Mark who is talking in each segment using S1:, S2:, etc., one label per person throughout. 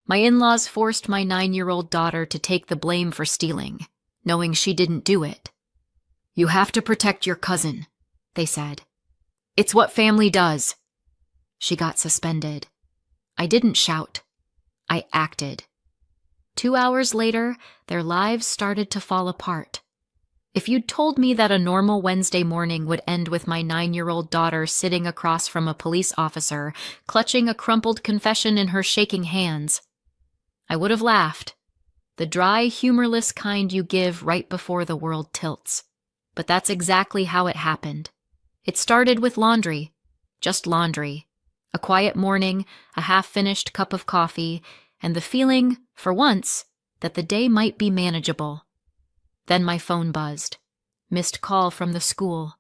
S1: My in-laws forced my 9-year-old daughter to take the blame for stealing, knowing she didn't do it. You have to protect your cousin, they said. It's what family does. She got suspended. I didn't shout. I acted. 2 hours later, their lives started to fall apart. If you'd told me that a normal Wednesday morning would end with my 9-year-old daughter sitting across from a police officer, clutching a crumpled confession in her shaking hands, I would have laughed. The dry, humorless kind you give right before the world tilts. But that's exactly how it happened. It started with laundry. Just laundry. A quiet morning, a half-finished cup of coffee, and the feeling, for once, that the day might be manageable. Then my phone buzzed. Missed call from the school.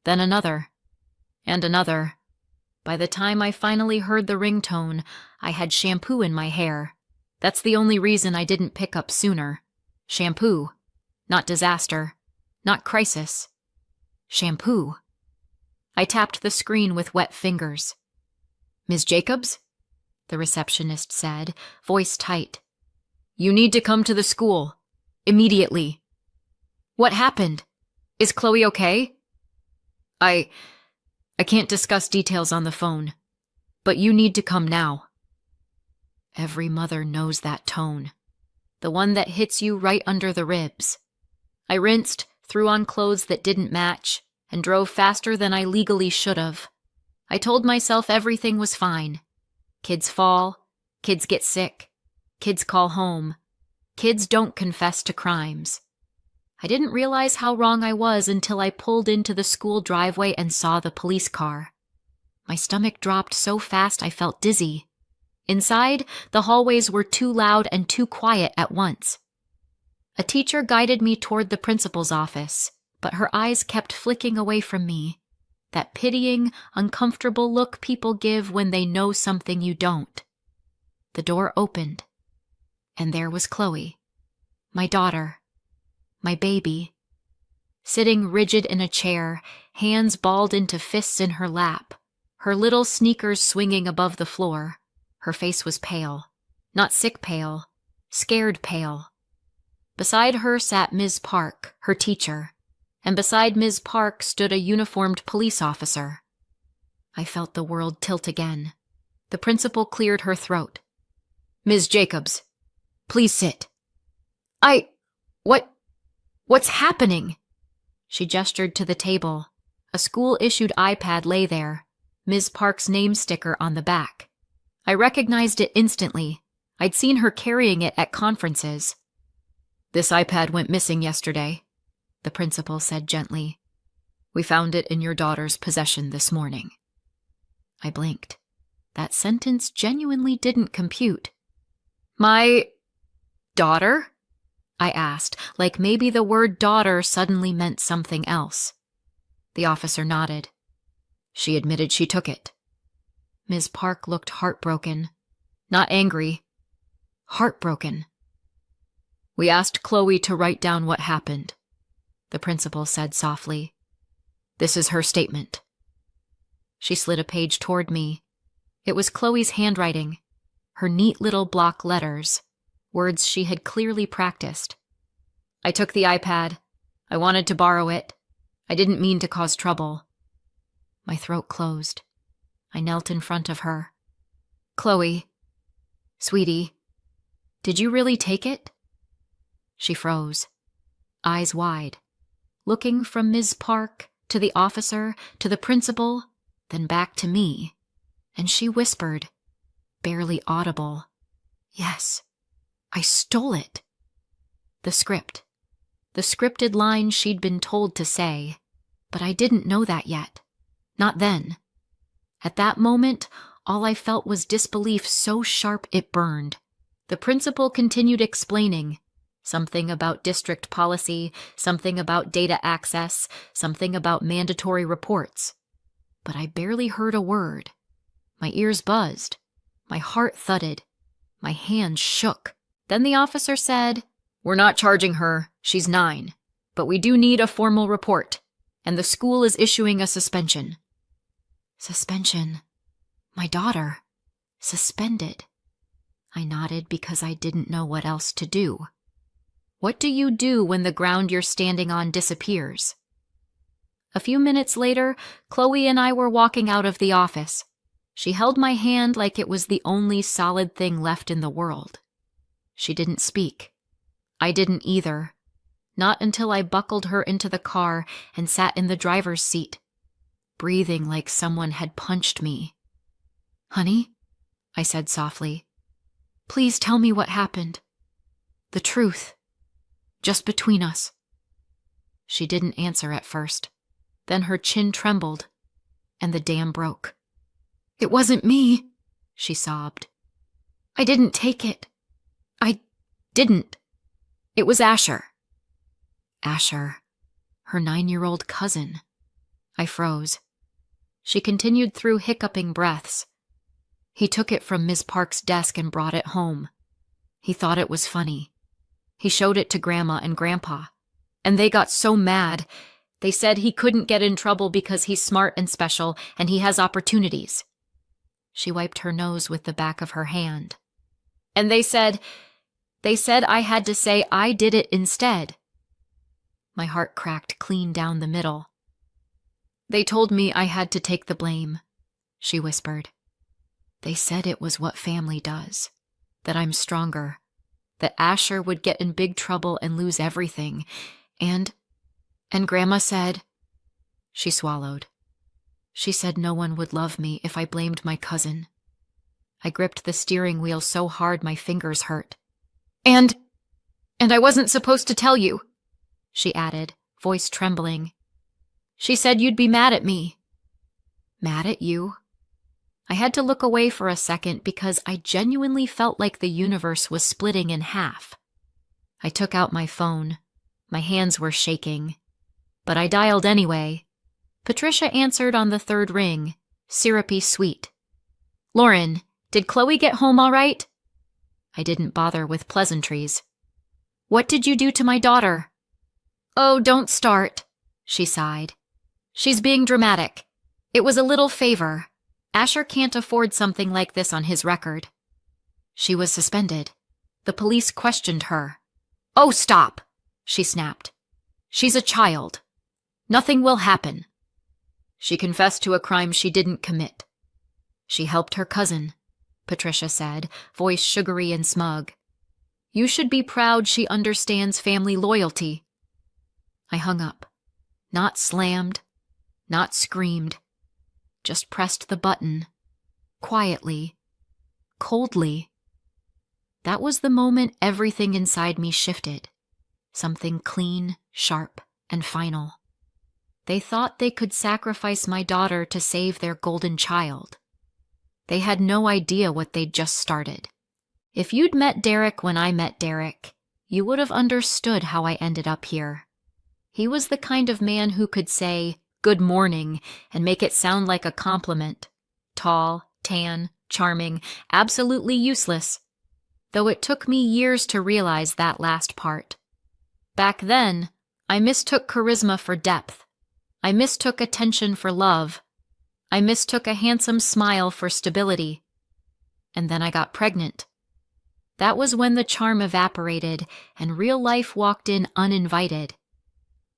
S1: Then another. And another. By the time I finally heard the ringtone, I had shampoo in my hair. That's the only reason I didn't pick up sooner. Shampoo. Not disaster. Not crisis. Shampoo. I tapped the screen with wet fingers. Ms. Jacobs? The receptionist said, voice tight. You need to come to the school. Immediately. What happened? Is Chloe okay? I can't discuss details on the phone, but you need to come now. Every mother knows that tone. The one that hits you right under the ribs. I rinsed, threw on clothes that didn't match, and drove faster than I legally should have. I told myself everything was fine. Kids fall, kids get sick, kids call home, kids don't confess to crimes. I didn't realize how wrong I was until I pulled into the school driveway and saw the police car. My stomach dropped so fast I felt dizzy. Inside, the hallways were too loud and too quiet at once. A teacher guided me toward the principal's office, but her eyes kept flicking away from me. That pitying, uncomfortable look people give when they know something you don't. The door opened, and there was Chloe, my daughter, my baby, sitting rigid in a chair, hands balled into fists in her lap, her little sneakers swinging above the floor. Her face was pale, not sick pale, scared pale. Beside her sat Ms. Park, her teacher, and beside Ms. Park stood a uniformed police officer. I felt the world tilt again. The principal cleared her throat. Ms. Jacobs, please sit. What's happening? She gestured to the table. A school-issued iPad lay there, Ms. Park's name sticker on the back. I recognized it instantly. I'd seen her carrying it at conferences. This iPad went missing yesterday, the principal said gently. We found it in your daughter's possession this morning. I blinked. That sentence genuinely didn't compute. My daughter? I asked, like maybe the word daughter suddenly meant something else. The officer nodded. She admitted she took it. Ms. Park looked heartbroken. Not angry. Heartbroken. We asked Chloe to write down what happened, the principal said softly. This is her statement. She slid a page toward me. It was Chloe's handwriting, her neat little block letters, words she had clearly practiced. I took the iPad. I wanted to borrow it. I didn't mean to cause trouble. My throat closed. I knelt in front of her. Chloe, sweetie, did you really take it? She froze, eyes wide, looking from Ms. Park to the officer to the principal, then back to me, and she whispered, barely audible, Yes, I stole it. The scripted line she'd been told to say, but I didn't know that yet, not then. At that moment, all I felt was disbelief so sharp it burned. The principal continued explaining, something about district policy, something about data access, something about mandatory reports. But I barely heard a word. My ears buzzed. My heart thudded. My hands shook. Then the officer said, We're not charging her. She's 9. But we do need a formal report, and the school is issuing a suspension. Suspension. My daughter. Suspended. I nodded because I didn't know what else to do. What do you do when the ground you're standing on disappears? A few minutes later, Chloe and I were walking out of the office. She held my hand like it was the only solid thing left in the world. She didn't speak. I didn't either. Not until I buckled her into the car and sat in the driver's seat, breathing like someone had punched me. "Honey," I said softly, "please tell me what happened. The truth. Just between us." She didn't answer at first. Then her chin trembled, and the dam broke. "It wasn't me," she sobbed. "I didn't take it. I didn't. It was Asher." Asher, her 9-year-old cousin. I froze. She continued through hiccuping breaths. "He took it from Ms. Park's desk and brought it home. He thought it was funny. He showed it to Grandma and Grandpa, and they got so mad. They said he couldn't get in trouble because he's smart and special and he has opportunities." She wiped her nose with the back of her hand. "And they said I had to say I did it instead." My heart cracked clean down the middle. "They told me I had to take the blame," she whispered. "They said it was what family does, that I'm stronger, that Asher would get in big trouble and lose everything, and Grandma said—" She swallowed. "She said no one would love me if I blamed my cousin." I gripped the steering wheel so hard my fingers hurt. And I wasn't supposed to tell you," she added, voice trembling. "She said you'd be mad at me." "Mad at you?" I had to look away for a second because I genuinely felt like the universe was splitting in half. I took out my phone. My hands were shaking. But I dialed anyway. Patricia answered on the third ring, syrupy sweet. "Lauren, did Chloe get home all right?" I didn't bother with pleasantries. "What did you do to my daughter?" "Oh, don't start," she sighed. "She's being dramatic. It was a little favor. Asher can't afford something like this on his record." She was suspended. The police questioned her. "Oh, stop," she snapped. "She's a child. Nothing will happen." She confessed to a crime she didn't commit. "She helped her cousin," Patricia said, voice sugary and smug. "You should be proud she understands family loyalty." I hung up. Not slammed, not screamed. Just pressed the button. Quietly. Coldly. That was the moment everything inside me shifted. Something clean, sharp, and final. They thought they could sacrifice my daughter to save their golden child. They had no idea what they'd just started. If you'd met Derek when I met Derek, you would have understood how I ended up here. He was the kind of man who could say, "Good morning," and make it sound like a compliment. Tall, tan, charming, absolutely useless. Though it took me years to realize that last part. Back then, I mistook charisma for depth. I mistook attention for love. I mistook a handsome smile for stability. And then I got pregnant. That was when the charm evaporated and real life walked in uninvited.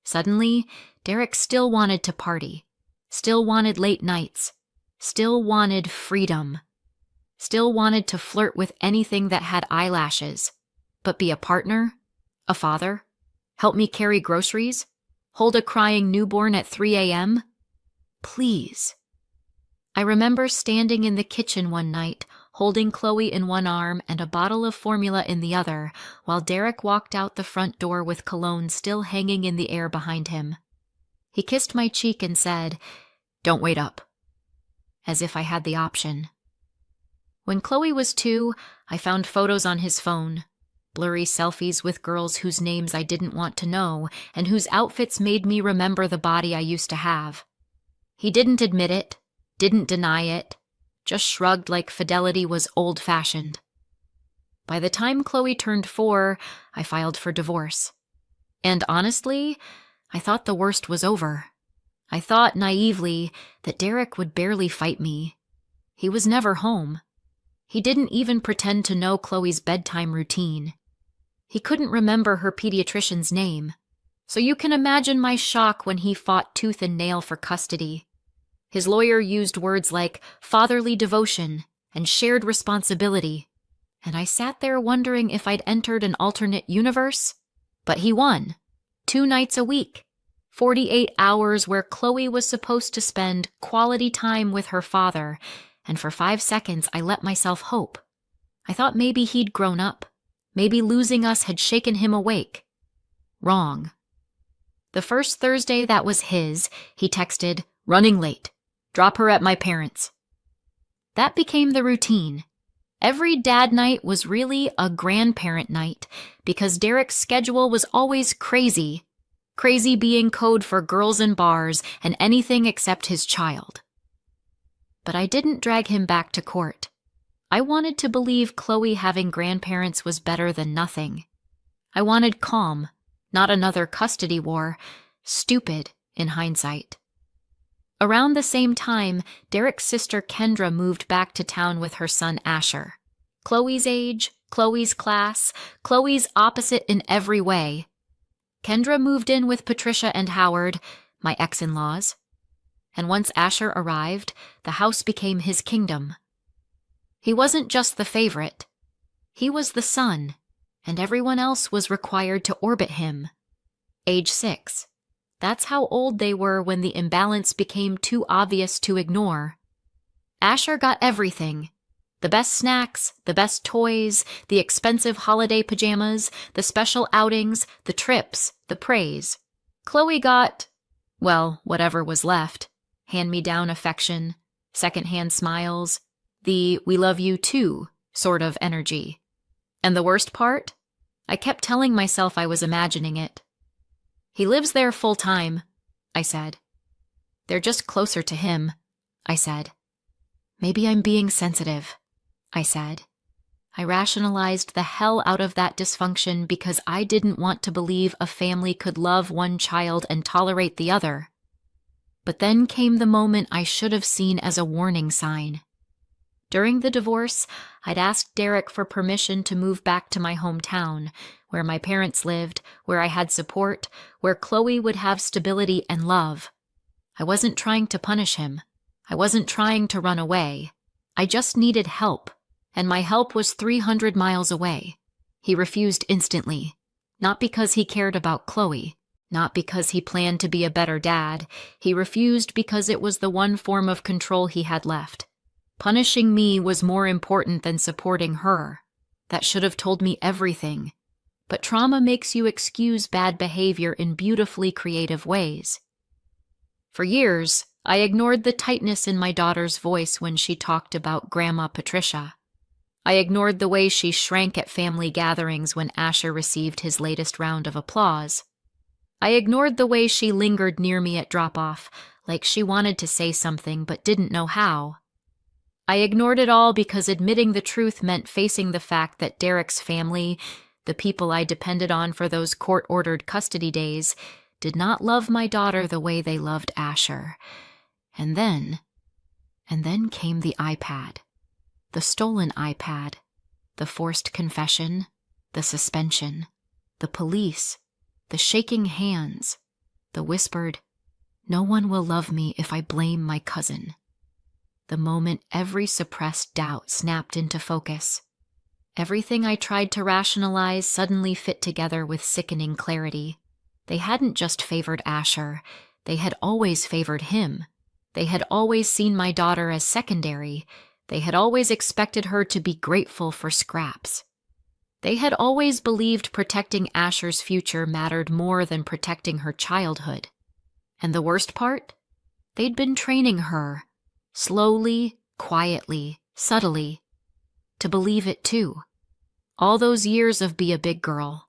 S1: Suddenly, Derek still wanted to party, still wanted late nights, still wanted freedom, still wanted to flirt with anything that had eyelashes, but be a partner, a father, help me carry groceries, hold a crying newborn at 3 a.m.? Please. I remember standing in the kitchen one night, holding Chloe in one arm and a bottle of formula in the other, while Derek walked out the front door with cologne still hanging in the air behind him. He kissed my cheek and said, "Don't wait up," as if I had the option. When Chloe was 2, I found photos on his phone. Blurry selfies with girls whose names I didn't want to know and whose outfits made me remember the body I used to have. He didn't admit it, didn't deny it, just shrugged like fidelity was old-fashioned. By the time Chloe turned 4, I filed for divorce. And honestly, I thought the worst was over. I thought, naively, that Derek would barely fight me. He was never home. He didn't even pretend to know Chloe's bedtime routine. He couldn't remember her pediatrician's name. So you can imagine my shock when he fought tooth and nail for custody. His lawyer used words like fatherly devotion and shared responsibility, and I sat there wondering if I'd entered an alternate universe. But he won. 2 nights a week. 48 hours where Chloe was supposed to spend quality time with her father, and for 5 seconds I let myself hope. I thought maybe he'd grown up. Maybe losing us had shaken him awake. Wrong. The first Thursday that was his, he texted, "Running late. Drop her at my parents'." That became the routine. Every dad night was really a grandparent night because Derek's schedule was always crazy. Crazy being code for girls and bars and anything except his child. But I didn't drag him back to court. I wanted to believe Chloe having grandparents was better than nothing. I wanted calm, not another custody war. Stupid, in hindsight. Around the same time, Derek's sister Kendra moved back to town with her son Asher. Chloe's age, Chloe's class, Chloe's opposite in every way. Kendra moved in with Patricia and Howard, my ex-in-laws. And once Asher arrived, the house became his kingdom. He wasn't just the favorite. He was the son, and everyone else was required to orbit him. Age 6. That's how old they were when the imbalance became too obvious to ignore. Asher got everything. The best snacks, the best toys, the expensive holiday pajamas, the special outings, the trips, the praise. Chloe got, well, whatever was left. Hand-me-down affection, second-hand smiles, the "we love you too" sort of energy. And the worst part? I kept telling myself I was imagining it. "He lives there full-time," I said. "They're just closer to him," I said. "Maybe I'm being sensitive," I said. I rationalized the hell out of that dysfunction because I didn't want to believe a family could love one child and tolerate the other. But then came the moment I should have seen as a warning sign. During the divorce, I'd asked Derek for permission to move back to my hometown, where my parents lived, where I had support, where Chloe would have stability and love. I wasn't trying to punish him. I wasn't trying to run away. I just needed help, and my help was 300 miles away. He refused instantly, not because he cared about Chloe, not because he planned to be a better dad. He refused because it was the one form of control he had left. Punishing me was more important than supporting her. That should have told me everything. But trauma makes you excuse bad behavior in beautifully creative ways. For years, I ignored the tightness in my daughter's voice when she talked about Grandma Patricia. I ignored the way she shrank at family gatherings when Asher received his latest round of applause. I ignored the way she lingered near me at drop-off, like she wanted to say something but didn't know how. I ignored it all because admitting the truth meant facing the fact that Derek's family, the people I depended on for those court-ordered custody days, did not love my daughter the way they loved Asher. And then came the iPad. The stolen iPad. The forced confession. The suspension. The police. The shaking hands. The whispered, "No one will love me if I blame my cousin." The moment every suppressed doubt snapped into focus. Everything I tried to rationalize suddenly fit together with sickening clarity. They hadn't just favored Asher. They had always favored him. They had always seen my daughter as secondary. They had always expected her to be grateful for scraps. They had always believed protecting Asher's future mattered more than protecting her childhood. And the worst part? They'd been training her, slowly, quietly, subtly, to believe it too. All those years of be a big girl.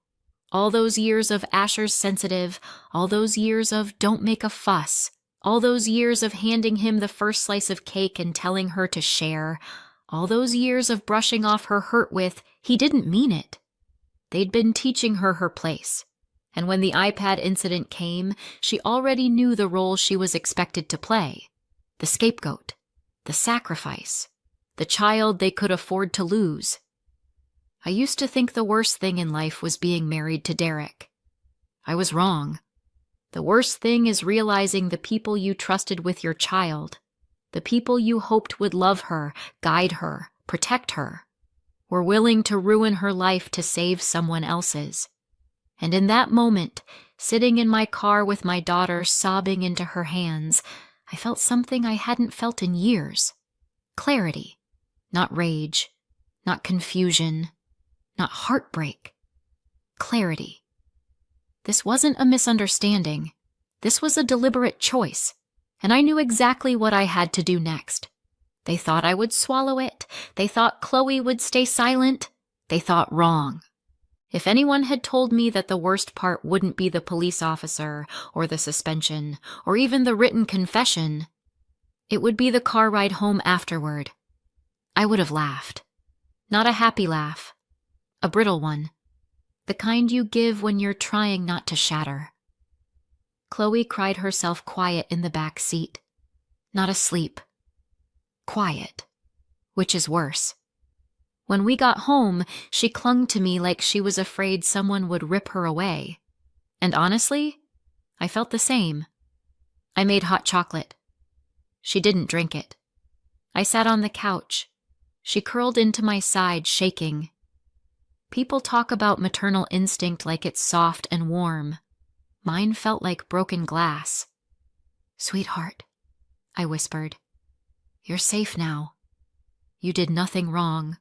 S1: All those years of Asher's sensitive. All those years of don't make a fuss. All those years of handing him the first slice of cake and telling her to share. All those years of brushing off her hurt with, he didn't mean it. They'd been teaching her her place. And when the iPad incident came, she already knew the role she was expected to play. The scapegoat. The sacrifice. the child they could afford to lose. I used to think the worst thing in life was being married to Derek. I was wrong. The worst thing is realizing the people you trusted with your child, the people you hoped would love her, guide her, protect her, were willing to ruin her life to save someone else's. And in that moment, sitting in my car with my daughter sobbing into her hands, I felt something I hadn't felt in years. Clarity, not rage, not confusion, not heartbreak. Clarity. This wasn't a misunderstanding. This was a deliberate choice, and I knew exactly what I had to do next. They thought I would swallow it. They thought Chloe would stay silent. They thought wrong. If anyone had told me that the worst part wouldn't be the police officer, or the suspension, or even the written confession, it would be the car ride home afterward, I would have laughed. Not a happy laugh. A brittle one. The kind you give when you're trying not to shatter. Chloe cried herself quiet in the back seat. Not asleep. Quiet. Which is worse. When we got home, she clung to me like she was afraid someone would rip her away. And honestly, I felt the same. I made hot chocolate. She didn't drink it. I sat on the couch. She curled into my side, shaking. People talk about maternal instinct like it's soft and warm. Mine felt like broken glass. "Sweetheart," I whispered, "you're safe now. You did nothing wrong."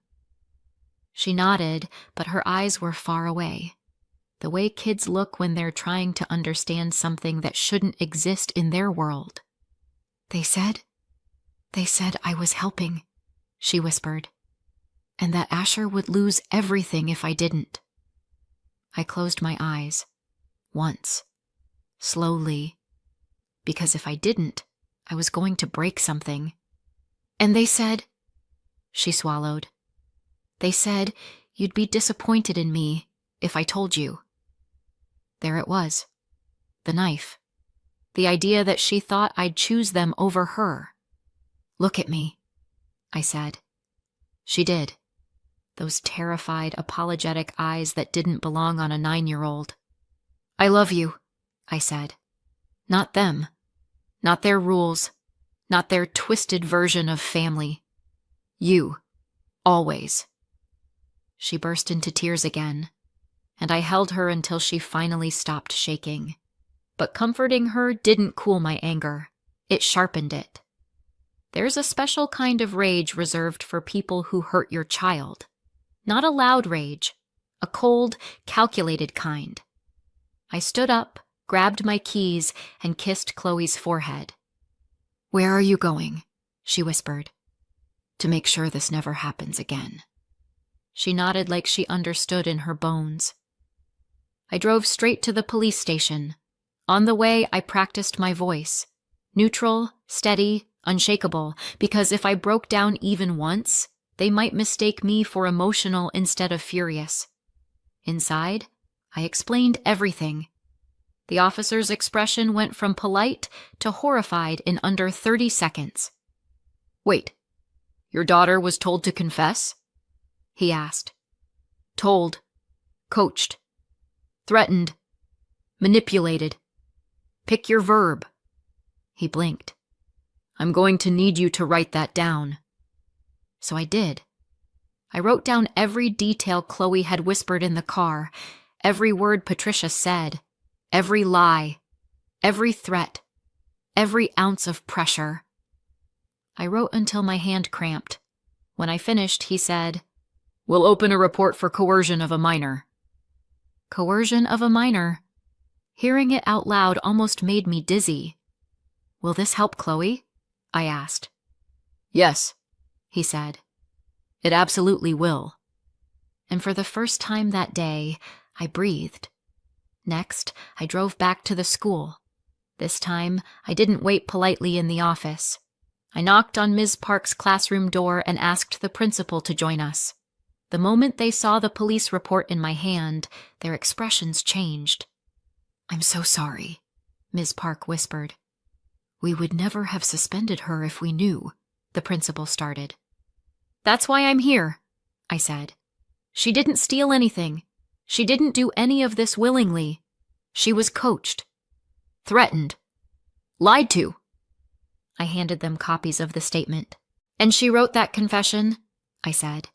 S1: She nodded, but her eyes were far away, the way kids look when they're trying to understand something that shouldn't exist in their world. They said I was helping," she whispered, "and that Asher would lose everything if I didn't." I closed my eyes. Once. Slowly. Because if I didn't, I was going to break something. "And they said," she swallowed, "they said you'd be disappointed in me if I told you." There it was. The knife. The idea that she thought I'd choose them over her. "Look at me," I said. She did. Those terrified, apologetic eyes that didn't belong on a 9-year-old. "I love you," I said. Not them. Not their rules. Not their twisted version of family. You. Always. She burst into tears again, and I held her until she finally stopped shaking. But comforting her didn't cool my anger. It sharpened it. There's a special kind of rage reserved for people who hurt your child. Not a loud rage, a cold, calculated kind. I stood up, grabbed my keys, and kissed Chloe's forehead. "Where are you going?" she whispered. "To make sure this never happens again." She nodded like she understood in her bones. I drove straight to the police station. On the way, I practiced my voice. Neutral, steady, unshakable, because if I broke down even once, they might mistake me for emotional instead of furious. Inside, I explained everything. The officer's expression went from polite to horrified in under 30 seconds. "Wait, your daughter was told to confess?" he asked. "Told, coached, threatened, manipulated. Pick your verb." He blinked. "I'm going to need you to write that down." So I did. I wrote down every detail Chloe had whispered in the car, every word Patricia said, every lie, every threat, every ounce of pressure. I wrote until my hand cramped. When I finished, he said, "We'll open a report for coercion of a minor." Coercion of a minor. Hearing it out loud almost made me dizzy. "Will this help Chloe?" I asked. "Yes," he said. "It absolutely will." And for the first time that day, I breathed. Next, I drove back to the school. This time, I didn't wait politely in the office. I knocked on Ms. Park's classroom door and asked the principal to join us. The moment they saw the police report in my hand, their expressions changed. "I'm so sorry," Ms. Park whispered. "We would never have suspended her if we knew," the principal started. That's why I'm here, I said. She didn't steal anything. She didn't do any of this willingly. She was coached, threatened, lied to. I handed them copies of the statement. And she wrote that confession, I said,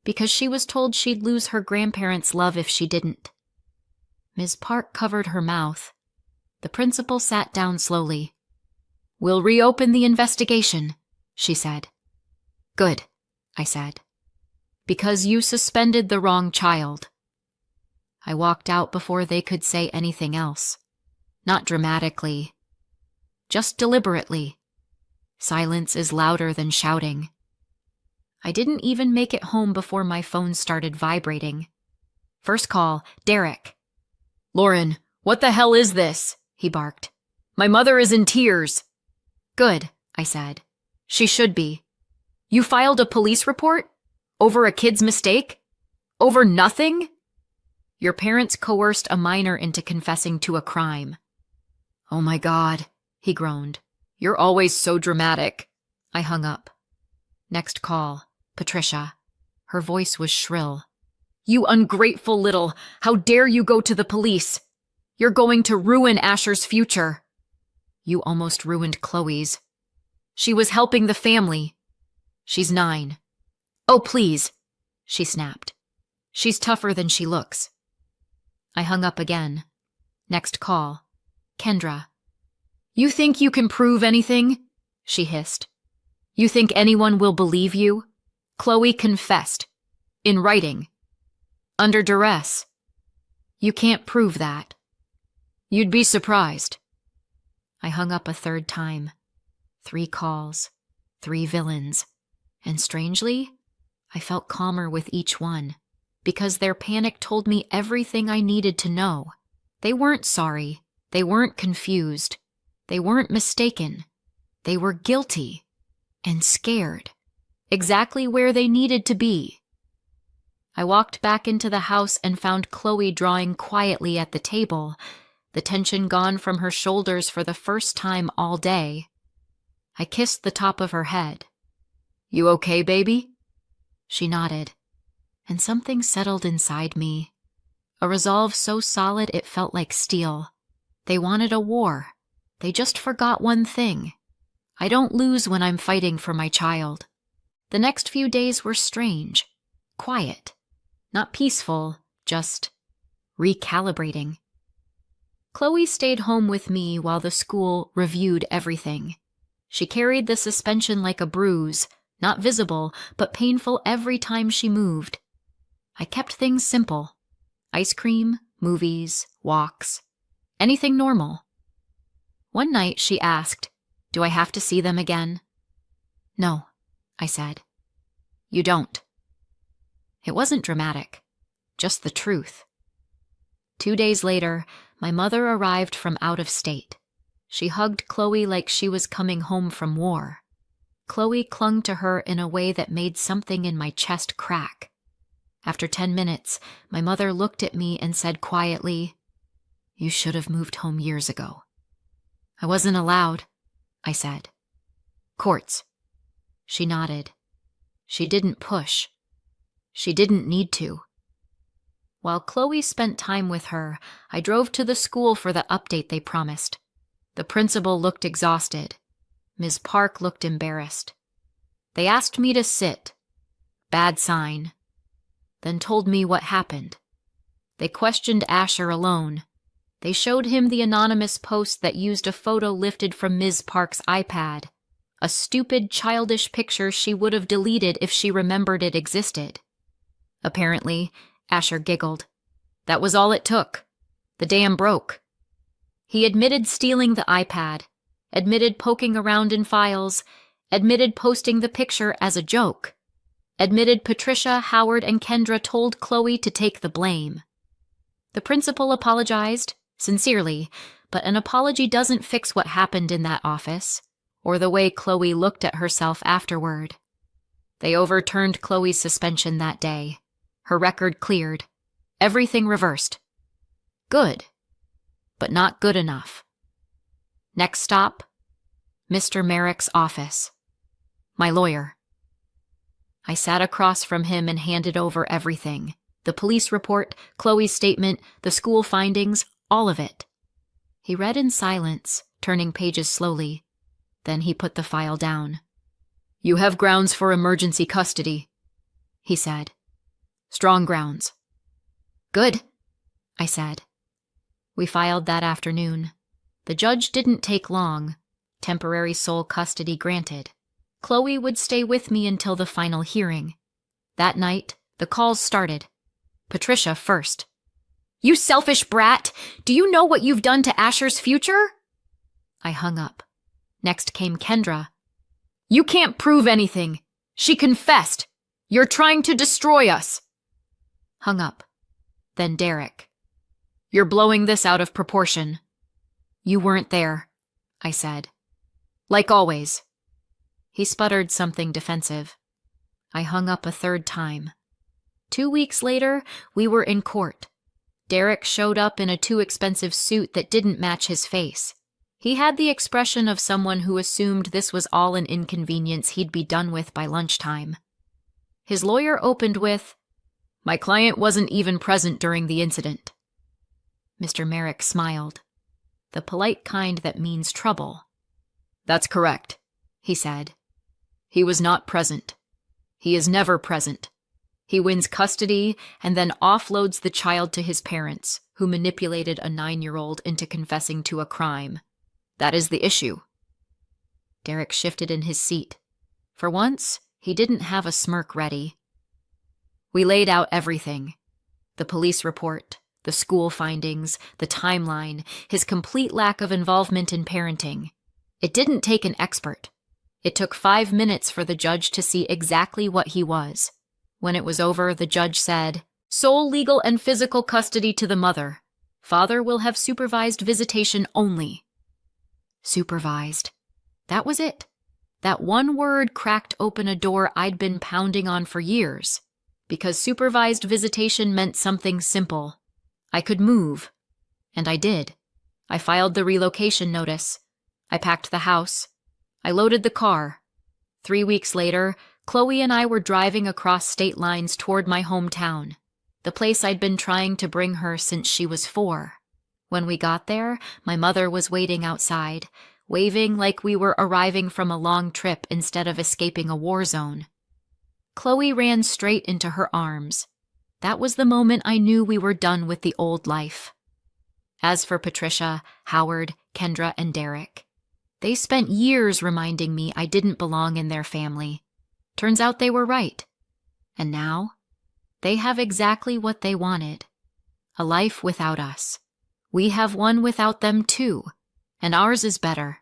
S1: because she was told she'd lose her grandparents' love if she didn't. Ms. Park covered her mouth. The principal sat down slowly. We'll reopen the investigation, she said. Good, I said. Because you suspended the wrong child. I walked out before they could say anything else. Not dramatically. Just deliberately. Silence is louder than shouting. I didn't even make it home before my phone started vibrating. First call, Derek. Lauren, what the hell is this? He barked. My mother is in tears. Good, I said. She should be. You filed a police report? Over a kid's mistake? Over nothing? Your parents coerced a minor into confessing to a crime. Oh my God, he groaned. You're always so dramatic. I hung up. Next call, Patricia. Her voice was shrill. You ungrateful little, how dare you go to the police? You're going to ruin Asher's future. You almost ruined Chloe's. She was helping the family. She's 9. Oh, please, she snapped. She's tougher than she looks. I hung up again. Next call, Kendra. You think you can prove anything? She hissed. You think anyone will believe you? Chloe confessed. In writing. Under duress. You can't prove that. You'd be surprised. I hung up a third time. 3 calls. 3 villains. And strangely, I felt calmer with each one, because their panic told me everything I needed to know. They weren't sorry. They weren't confused. They weren't mistaken. They were guilty and scared, exactly where they needed to be. I walked back into the house and found Chloe drawing quietly at the table, the tension gone from her shoulders for the first time all day. I kissed the top of her head. You okay, baby? She nodded, and something settled inside me. A resolve so solid it felt like steel. They wanted a war. They just forgot one thing. I don't lose when I'm fighting for my child. The next few days were strange, quiet, not peaceful, just recalibrating. Chloe stayed home with me while the school reviewed everything. She carried the suspension like a bruise, not visible, but painful every time she moved. I kept things simple. Ice cream, movies, walks, anything normal. One night she asked, "Do I have to see them again?" "No," I said. "You don't." It wasn't dramatic, just the truth. 2 days later, my mother arrived from out of state. She hugged Chloe like she was coming home from war. Chloe clung to her in a way that made something in my chest crack. After 10 minutes, my mother looked at me and said quietly, "You should have moved home years ago." "I wasn't allowed," I said. "Courts." She nodded. She didn't push. She didn't need to. While Chloe spent time with her, I drove to the school for the update they promised. The principal looked exhausted. Ms. Park looked embarrassed. They asked me to sit. Bad sign. Then told me what happened. They questioned Asher alone. They showed him the anonymous post that used a photo lifted from Ms. Park's iPad. A stupid, childish picture she would have deleted if she remembered it existed. Apparently, Asher giggled. That was all it took. The dam broke. He admitted stealing the iPad, admitted poking around in files, admitted posting the picture as a joke, admitted Patricia, Howard, and Kendra told Chloe to take the blame. The principal apologized, sincerely, but an apology doesn't fix what happened in that office, or the way Chloe looked at herself afterward. They overturned Chloe's suspension that day. Her record cleared. Everything reversed. Good, but not good enough. Next stop, Mr. Merrick's office. My lawyer. I sat across from him and handed over everything. The police report, Chloe's statement, the school findings, all of it. He read in silence, turning pages slowly. Then he put the file down. "You have grounds for emergency custody," he said. "Strong grounds." "Good," I said. We filed that afternoon. The judge didn't take long. Temporary sole custody granted. Chloe would stay with me until the final hearing. That night, the calls started. Patricia first. "You selfish brat! Do you know what you've done to Asher's future?" I hung up. Next came Kendra. "You can't prove anything. She confessed. You're trying to destroy us." Hung up. Then Derek. "You're blowing this out of proportion." "You weren't there," I said. "Like always." He sputtered something defensive. I hung up a third time. 2 weeks later, we were in court. Derek showed up in a too expensive suit that didn't match his face. He had the expression of someone who assumed this was all an inconvenience he'd be done with by lunchtime. His lawyer opened with, "My client wasn't even present during the incident." Mr. Merrick smiled. The polite kind that means trouble. "That's correct," he said. "He was not present. He is never present. He wins custody and then offloads the child to his parents, who manipulated a 9-year-old into confessing to a crime. That is the issue." Derek shifted in his seat. For once, he didn't have a smirk ready. We laid out everything. The police report, the school findings, the timeline, his complete lack of involvement in parenting. It didn't take an expert. It took 5 minutes for the judge to see exactly what he was. When it was over, the judge said, "Sole legal and physical custody to the mother. Father will have supervised visitation only." Supervised. That was it. That one word cracked open a door I'd been pounding on for years. Because supervised visitation meant something simple. I could move. And I did. I filed the relocation notice. I packed the house. I loaded the car. 3 weeks later, Chloe and I were driving across state lines toward my hometown, the place I'd been trying to bring her since she was 4. When we got there, my mother was waiting outside, waving like we were arriving from a long trip instead of escaping a war zone. Chloe ran straight into her arms. That was the moment I knew we were done with the old life. As for Patricia, Howard, Kendra, and Derek, they spent years reminding me I didn't belong in their family. Turns out they were right. And now, they have exactly what they wanted. A life without us. We have one without them too, and ours is better.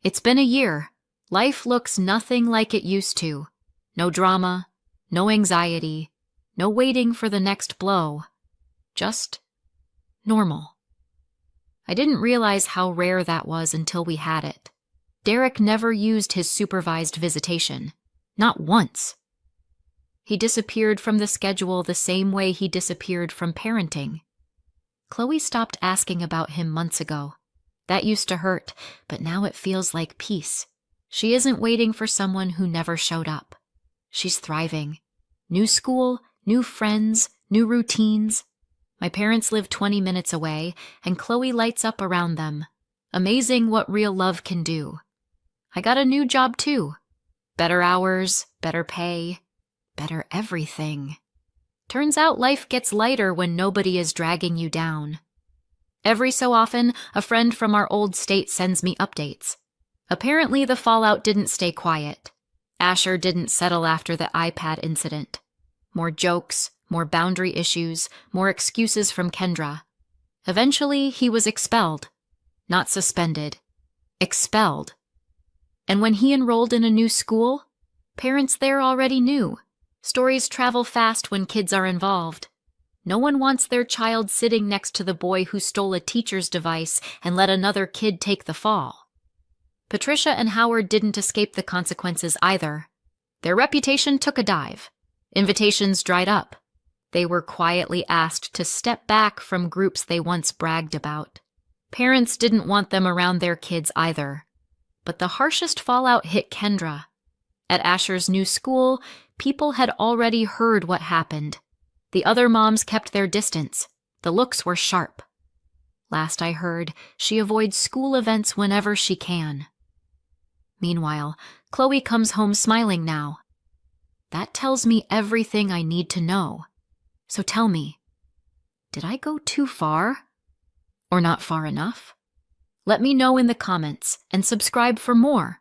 S1: It's been a year. Life looks nothing like it used to. No drama, no anxiety, no waiting for the next blow. Just normal. I didn't realize how rare that was until we had it. Derek never used his supervised visitation. Not once. He disappeared from the schedule the same way he disappeared from parenting. Chloe stopped asking about him months ago. That used to hurt, but now it feels like peace. She isn't waiting for someone who never showed up. She's thriving. New school, new friends, new routines. My parents live 20 minutes away, and Chloe lights up around them. Amazing what real love can do. I got a new job too. Better hours, better pay, better everything. Turns out life gets lighter when nobody is dragging you down. Every so often, a friend from our old state sends me updates. Apparently, the fallout didn't stay quiet. Asher didn't settle after the iPad incident. More jokes, more boundary issues, more excuses from Kendra. Eventually, he was expelled. Not suspended. Expelled. And when he enrolled in a new school, parents there already knew. Stories travel fast when kids are involved. No one wants their child sitting next to the boy who stole a teacher's device and let another kid take the fall. Patricia and Howard didn't escape the consequences either. Their reputation took a dive. Invitations dried up. They were quietly asked to step back from groups they once bragged about. Parents didn't want them around their kids either. But the harshest fallout hit Kendra. At Asher's new school, People had already heard what happened. The other moms kept their distance. The looks were sharp. Last I heard, she avoids school events whenever she can. Meanwhile, Chloe comes home smiling now. That tells me everything I need to know. So tell me, did I go too far? Or not far enough? Let me know in the comments and subscribe for more.